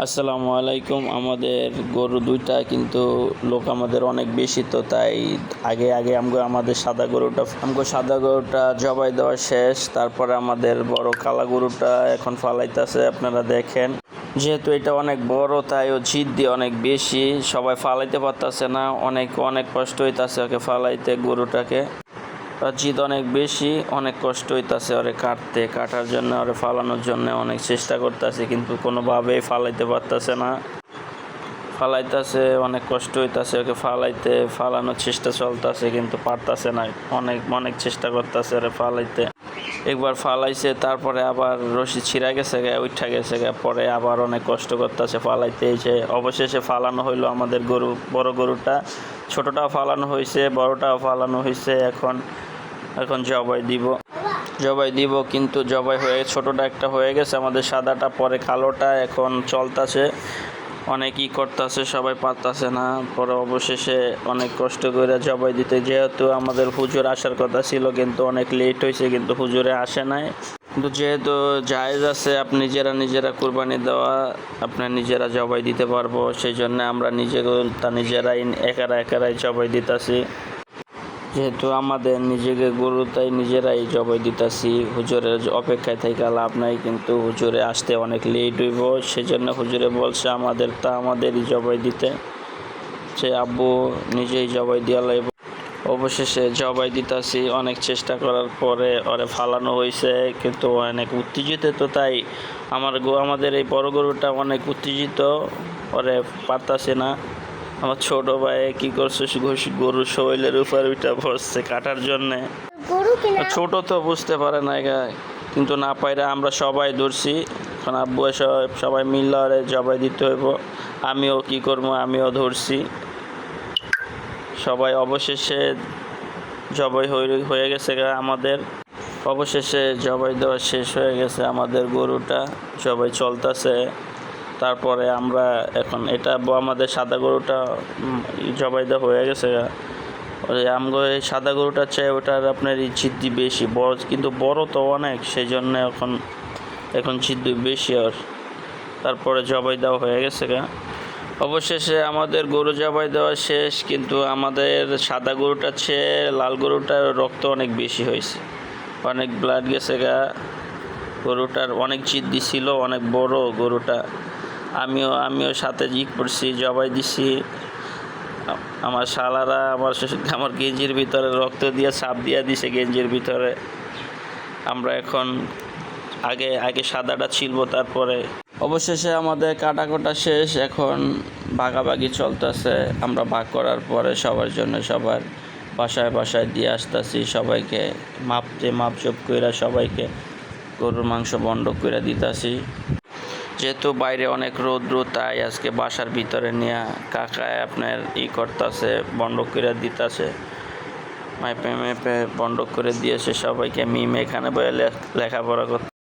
আসসালামু আলাইকুম। আমাদের গরু দুইটা, কিন্তু লোক আমাদের অনেক বেশি, তো তাই আগে আগে আমাদের সাদা গরুটা জবাই দেওয়া শেষ। তারপরে আমাদের বড় কালা গরুটা এখন ফালাইতেছে, আপনারা দেখেন। যেহেতু এটা অনেক বড়, তাই ও জিদ্দি অনেক বেশি, সবাই ফালাইতে পারতেছে না, অনেক অনেক কষ্ট হইতাছে ওকে ফালাইতে। গরুটাকে জিদ অনেক বেশি, অনেক কষ্ট হইতাছে ওরে কাটার জন্য, ওরে ফালানোর জন্য অনেক চেষ্টা করতেছে, কিন্তু কোনোভাবেই ফালাইতে পারতেছে না। ফালাইতেছে, অনেক কষ্ট হইতাছে ওকে ফালানোর চেষ্টা চলতেছে, কিন্তু পারতাছে না। অনেক অনেক চেষ্টা করতেছে ওরে ফালাইতে। একবার ফালাইছে, তারপরে আবার রশি ছিঁড়া গেছে উঠা গেছে পরে আবার অনেক কষ্ট করতেছে ফালাইতে। এসে অবশেষে ফালানো হইলো আমাদের বড় গরুটা। ছোটটাও ফালানো হয়েছে, বড়টাও ফালানো হয়েছে। এখন জবাই দিব, কিন্তু জবাই হয়ে ছোটটা একটা হয়ে গেছে আমাদের, সাদাটা, পরে কালোটা এখন চলতেছে। অনেকই করতেছে, সবাই পারতাছে না। পরে অবশেষে অনেক কষ্ট করে জবাই দিতে, যেহেতু আমাদের হুজুর আসার কথা ছিল, কিন্তু অনেক লেট হয়েছে, কিন্তু হুজুরে আসে নাই। কিন্তু যেহেতু জায়েজ আছে আপনি নিজেরা কুরবানি দেওয়া, আপনার নিজেরা জবাই দিতে পারবো, সেই জন্য আমরা নিজেরাই একারাই জবাই দিতেছি। যেহেতু আমাদের নিজেকে গরু, তাই নিজেরাই জবাই দিতেছি। হুজুরের অপেক্ষায় থেকে লাভ নাই, কিন্তু হুজুরে আসতে অনেক লেট হইব, সেজন্য হুজুরে বলছে আমাদেরই জবাই দিতে। সে আব্বু নিজেই জবাই দিয়া লাইব। অবশেষে জবাই দিতেছি। অনেক চেষ্টা করার পরে ওরে ফালানো হয়েছে, কিন্তু অনেক উত্তেজিত, তো তাই আমাদের এই বড় গরুটা অনেক উত্তেজিত, ওরে পারতাছে না। আমার ছোট ভাই কি করছে, গরুর শরীরের উপর ওইটা বসছে কাটার জন্যে। ছোট তো বুঝতে পারে না, কিন্তু না পাইরা আমরা সবাই ধরছি। এখন আব্বু সবাই মিললে জবাই দিতে হইব। আমিও কি করবো, আমিও ধরছি। সবাই অবশেষে জবাই হয়ে গেছে আমাদের। অবশেষে জবাই দেওয়া শেষ হয়ে গেছে আমাদের গরুটা, জবাই চলতেছে। তারপরে আমরা এখন আমাদের সাদা গরুটা জবাই দেওয়া হয়ে গেছে। আমগো এই সাদা গরুটার চাই ওটার আপনার জিদ্দি বেশি, বড়, কিন্তু বড় তো অনেক, সেই জন্য এখন জিদ্দি বেশি। আর তারপরে জবাই দেওয়া হয়ে গেছে অবশেষে আমাদের গরু জবাই দেওয়া শেষ, কিন্তু আমাদের সাদা গরুটার চেয়ে লাল গরুটার রক্ত অনেক বেশি হয়েছে, অনেক ব্লাড গেছে গরুটার অনেক জিদ্দি ছিল, অনেক বড় গরুটা। আমিও সাথে করছি, জবাই দিছি। আমার শালারা আমার গেঞ্জির ভিতরে রক্ত দিয়ে ছাপ দিয়ে দিছে গেঞ্জির ভিতরে। আমরা এখন আগে সাদাটা ছিলব, তারপরে অবশেষে আমাদের কাটাকোটা শেষ। এখন ভাগাভাগি চলতেছে। আমরা ভাগ করার পরে সবার বাসায় দিয়ে আসতেছি, সবাইকে মাপজোপ কইরা সবাইকে গরুর মাংস বন্ড করে দিতেছি। যেহেতু বাইরে অনেক রৌদ্র, তাই আজকে বাসার ভিতরে নিয়ে কাকায় আপনার করতেছে, বন্ধক করে দিতেছে, মাইপে বন্ধক করে দিয়েছে সবাইকে। এখানে বয়ে লেখাপড়া করতে।